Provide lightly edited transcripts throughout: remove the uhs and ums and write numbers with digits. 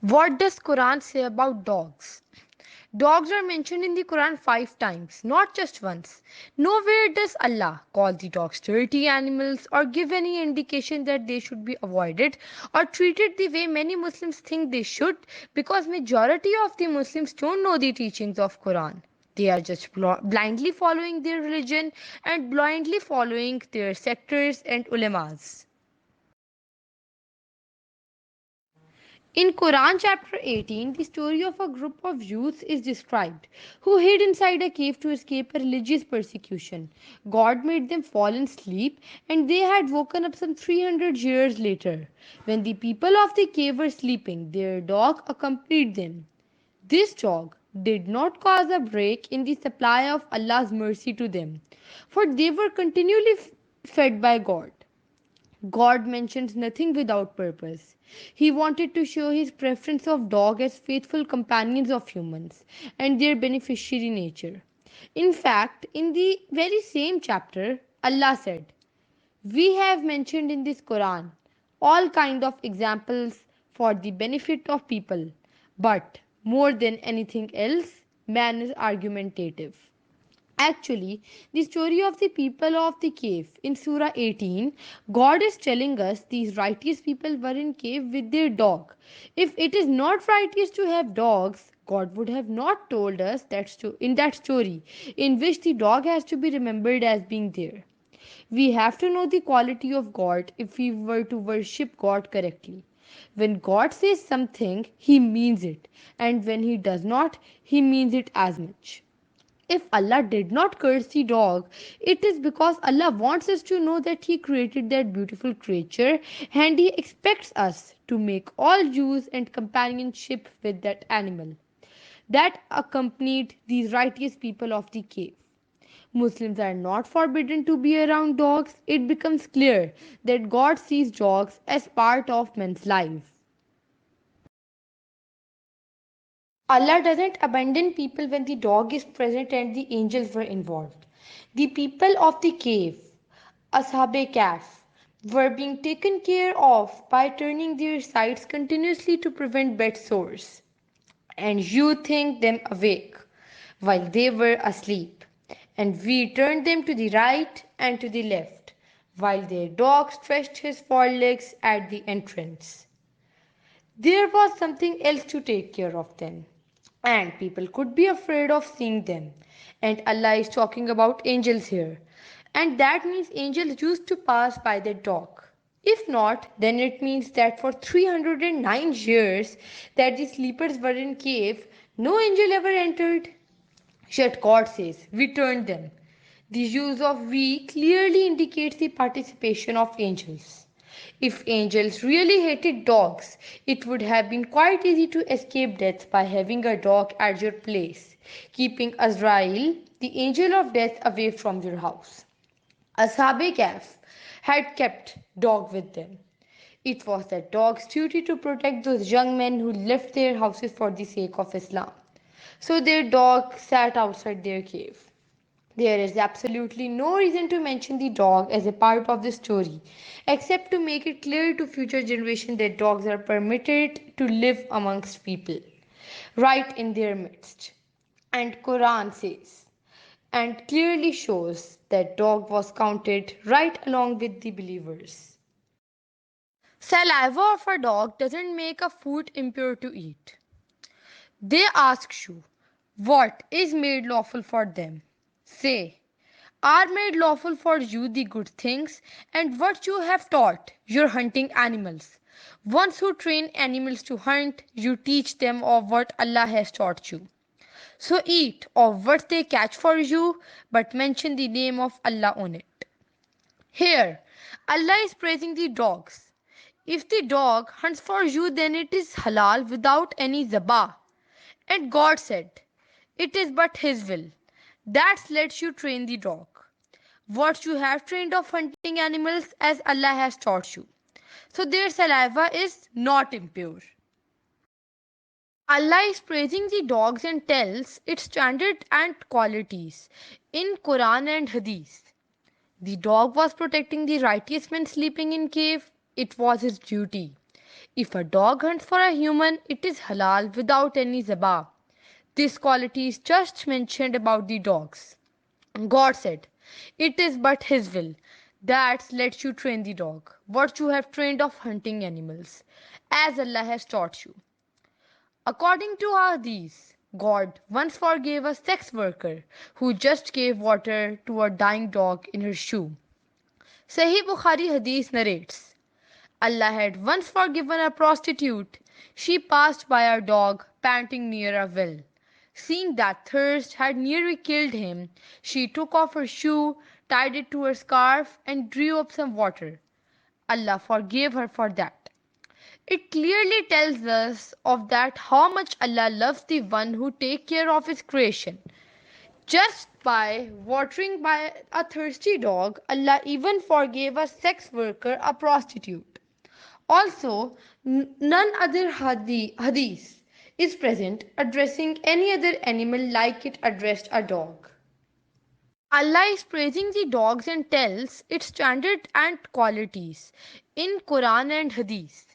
What does Quran say about dogs? Dogs are mentioned in the Quran 5 times, not just once. Nowhere does Allah call the dogs dirty animals or give any indication that they should be avoided or treated the way many Muslims think they should, because majority of the Muslims don't know the teachings of Quran. They are just blindly following their religion and blindly following their sectors and ulamas. In Quran chapter 18, the story of a group of youths is described who hid inside a cave to escape a religious persecution. God made them fall in sleep, and they had woken up some 300 years later. When the people of the cave were sleeping, their dog accompanied them. This dog did not cause a break in the supply of Allah's mercy to them, for they were continually fed by God. God mentions nothing without purpose. He wanted to show his preference of dogs as faithful companions of humans and their beneficiary nature. In fact, in the very same chapter, Allah said, "We have mentioned in this Quran all kind of examples for the benefit of people, but more than anything else, man is argumentative." Actually, the story of the people of the cave in Surah 18, God is telling us these righteous people were in cave with their dog. If it is not righteous to have dogs, God would have not told us that in that story in which the dog has to be remembered as being there. We have to know the quality of God if we were to worship God correctly. When God says something, He means it, and when He does not, He means it as much. If Allah did not curse the dog, it is because Allah wants us to know that He created that beautiful creature and He expects us to make all use and companionship with that animal. That accompanied these righteous people of the cave. Muslims are not forbidden to be around dogs. It becomes clear that God sees dogs as part of man's life. Allah doesn't abandon people when the dog is present and the angels were involved. The people of the cave, Ashab-e Kahf, were being taken care of by turning their sides continuously to prevent bed sores. And you think them awake while they were asleep. And we turned them to the right and to the left while their dog stretched his forelegs at the entrance. There was something else to take care of them, and people could be afraid of seeing them. And Allah is talking about angels here, and that means angels used to pass by the dock. If not, then it means that for 309 years that the sleepers were in cave, no angel ever entered. Yet God says, "We turned them." The use of "we" clearly indicates the participation of angels. If angels really hated dogs, it would have been quite easy to escape death by having a dog at your place, keeping Azrael, the angel of death, away from your house. Ashab-e Kahf had kept dog with them. It was the dog's duty to protect those young men who left their houses for the sake of Islam. So their dog sat outside their cave. There is absolutely no reason to mention the dog as a part of the story, except to make it clear to future generations that dogs are permitted to live amongst people, right in their midst. And Quran says, and clearly shows that dog was counted right along with the believers. Saliva of a dog doesn't make a food impure to eat. They ask you, what is made lawful for them? Say, are made lawful for you the good things and what you have taught your hunting animals. Once you train animals to hunt, you teach them of what Allah has taught you. So eat of what they catch for you, but mention the name of Allah on it. Here, Allah is praising the dogs. If the dog hunts for you, then it is halal without any zabah. And God said, "It is but His will that lets you train the dog. What you have trained of hunting animals as Allah has taught you. So their saliva is not impure." Allah is praising the dogs and tells its standard and qualities in Quran and Hadith. The dog was protecting the righteous men sleeping in cave. It was his duty. If a dog hunts for a human, it is halal without any zabah. This quality is just mentioned about the dogs. God said, "It is but His will that lets you train the dog, what you have trained of hunting animals, as Allah has taught you." According to Hadith, God once forgave a sex worker who just gave water to a dying dog in her shoe. Sahih Bukhari Hadith narrates, Allah had once forgiven a prostitute. She passed by a dog panting near a well. Seeing that thirst had nearly killed him, she took off her shoe, tied it to her scarf, and drew up some water. Allah forgave her for that. It clearly tells us of that how much Allah loves the one who take care of his creation. Just by watering by a thirsty dog, Allah even forgave a sex worker, a prostitute. Also, none other hadith is present addressing any other animal like it addressed a dog. Allah is praising the dogs and tells its standard and qualities in Quran and Hadith.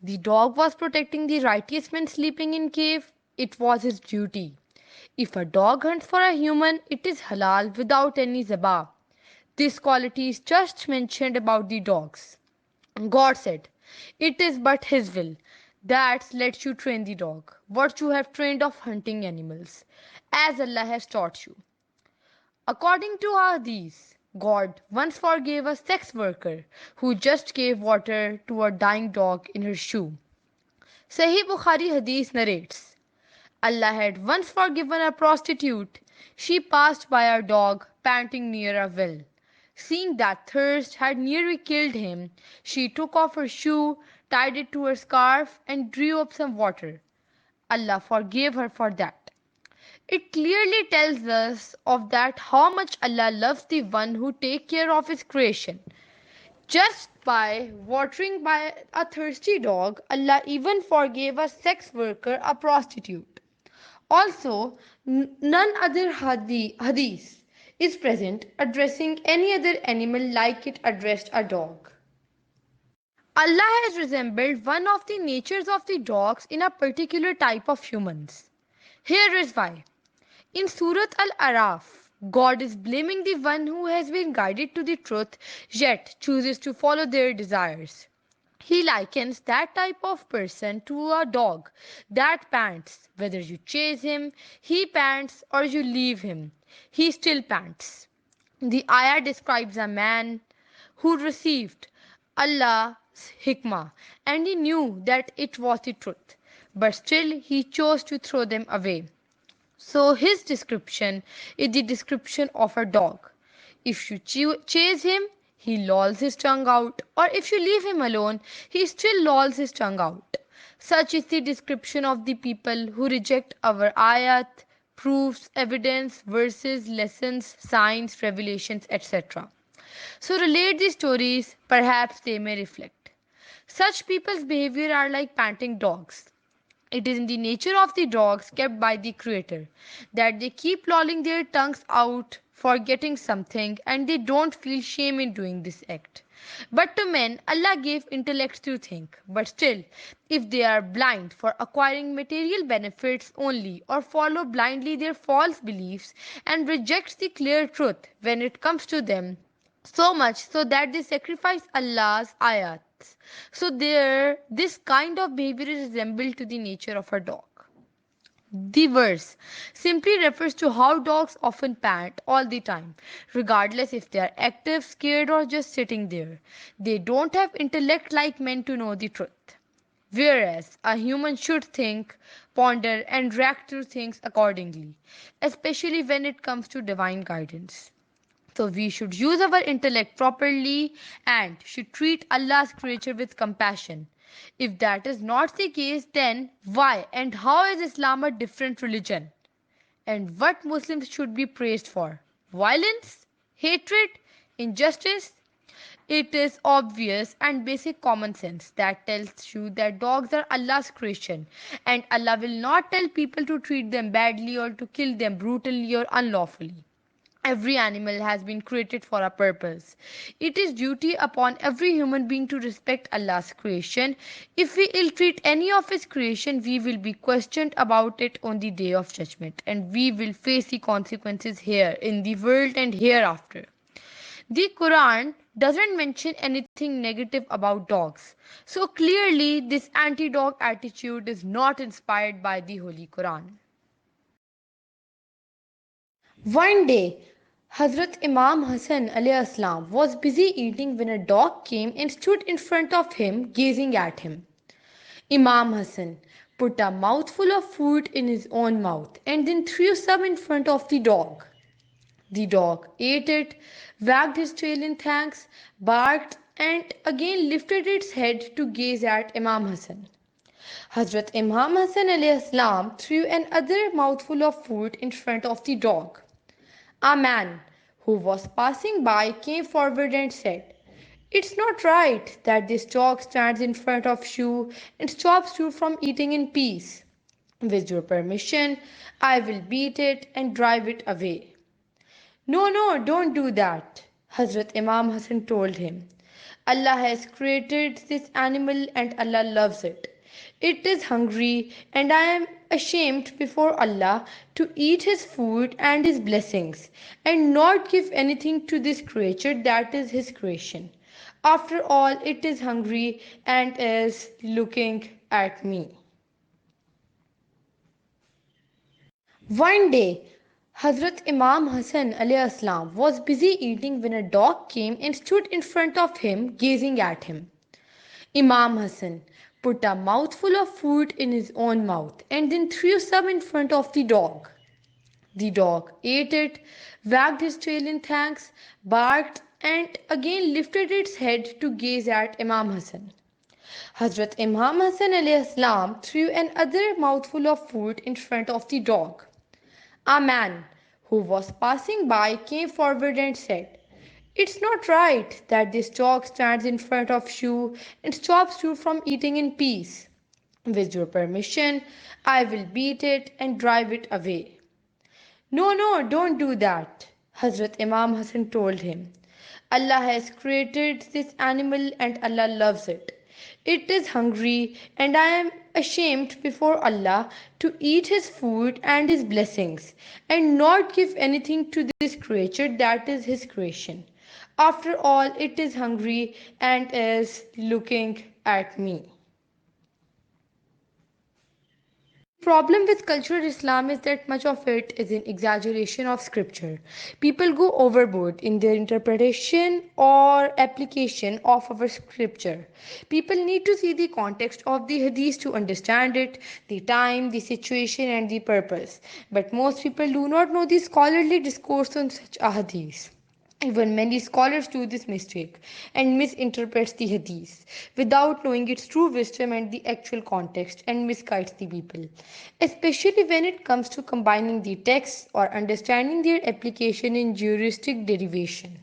The dog was protecting the righteous man sleeping in cave. It was his duty. If a dog hunts for a human, it is halal without any zabah. This quality is just mentioned about the dogs. God said, "It is but His will that lets you train the dog, what you have trained of hunting animals, as Allah has taught you." According to Hadith, God once forgave a sex worker who just gave water to a dying dog in her shoe. Sahih Bukhari Hadith narrates, Allah had once forgiven a prostitute. She passed by a dog panting near a well. Seeing that thirst had nearly killed him, she took off her shoe, tied it to her scarf, and drew up some water. Allah forgave her for that. It clearly tells us of that how much Allah loves the one who take care of his creation. Just by watering by a thirsty dog, Allah even forgave a sex worker, a prostitute. Also, none other hadith is present addressing any other animal like it addressed a dog. Allah has resembled one of the natures of the dogs in a particular type of humans. Here is why. In Surat Al-Araf, God is blaming the one who has been guided to the truth yet chooses to follow their desires. He likens that type of person to a dog that pants. Whether you chase him, he pants, or you leave him, he still pants. The ayah describes a man who received Allah's hikmah and he knew that it was the truth, but still he chose to throw them away. So his description is the description of a dog. If you chase him, he lolls his tongue out, or if you leave him alone, he still lolls his tongue out. Such is the description of the people who reject our ayat, proofs, evidence, verses, lessons, signs, revelations, etc. So relate these stories, perhaps they may reflect. Such people's behavior are like panting dogs. It is in the nature of the dogs kept by the Creator that they keep lolling their tongues out for getting something and they don't feel shame in doing this act. But to men, Allah gave intellect to think. But still, if they are blind for acquiring material benefits only or follow blindly their false beliefs and reject the clear truth when it comes to them, so much so that they sacrifice Allah's ayats. So there, this kind of behavior is resembled to the nature of a dog. The verse simply refers to how dogs often pant all the time, regardless if they are active, scared, or just sitting there. They don't have intellect like men to know the truth. Whereas a human should think, ponder, and react to things accordingly, especially when it comes to divine guidance. So we should use our intellect properly and should treat Allah's creature with compassion. If that is not the case, then why and how is Islam a different religion? And what Muslims should be praised for? Violence? Hatred? Injustice? It is obvious and basic common sense that tells you that dogs are Allah's creation and Allah will not tell people to treat them badly or to kill them brutally or unlawfully. Every animal has been created for a purpose. It is duty upon every human being to respect Allah's creation. If we ill treat any of His creation, we will be questioned about it on the day of judgment, and we will face the consequences here in the world and hereafter. The Quran doesn't mention anything negative about dogs. So clearly, this anti dog attitude is not inspired by the Holy Quran. One day, Hazrat Imam Hassan alayhi salam was busy eating when a dog came and stood in front of him, gazing at him. Imam Hassan put a mouthful of food in his own mouth and then threw some in front of the dog. The dog ate it, wagged his tail in thanks, barked, and again lifted its head to gaze at Imam Hassan. Hazrat Imam Hassan alayhi salam threw another mouthful of food in front of the dog. A man who was passing by came forward and said, "It's not right that this dog stands in front of you and stops you from eating in peace. With your permission, I will beat it and drive it away." "No, no, don't do that," Hazrat Imam Hassan told him. "Allah has created this animal and Allah loves it. It is hungry and I am ashamed before Allah to eat his food and his blessings and not give anything to this creature that is his creation. After all, it is hungry and is looking at me." One day, Hazrat Imam Hassan alayhi salam was busy eating when a dog came and stood in front of him, gazing at him. Imam Hassan put a mouthful of food in his own mouth and then threw some in front of the dog. The dog ate it, wagged his tail in thanks, barked, and again lifted its head to gaze at Imam Hassan. Hazrat Imam Hassan alayhi salam threw another mouthful of food in front of the dog. A man who was passing by came forward and said, "It's not right that this dog stands in front of you and stops you from eating in peace. With your permission, I will beat it and drive it away." "No, no, don't do that," Hazrat Imam Hassan told him. "Allah has created this animal and Allah loves it. It is hungry and I am ashamed before Allah to eat his food and his blessings and not give anything to this creature that is his creation. After all, it is hungry and is looking at me." Problem with cultural Islam is that much of it is an exaggeration of scripture. People go overboard in their interpretation or application of our scripture. People need to see the context of the hadith to understand it, the time, the situation, and the purpose. But most people do not know the scholarly discourse on such a hadith. Even many scholars do this mistake and misinterprets the hadith without knowing its true wisdom and the actual context and misguides the people, especially when it comes to combining the texts or understanding their application in juristic derivation.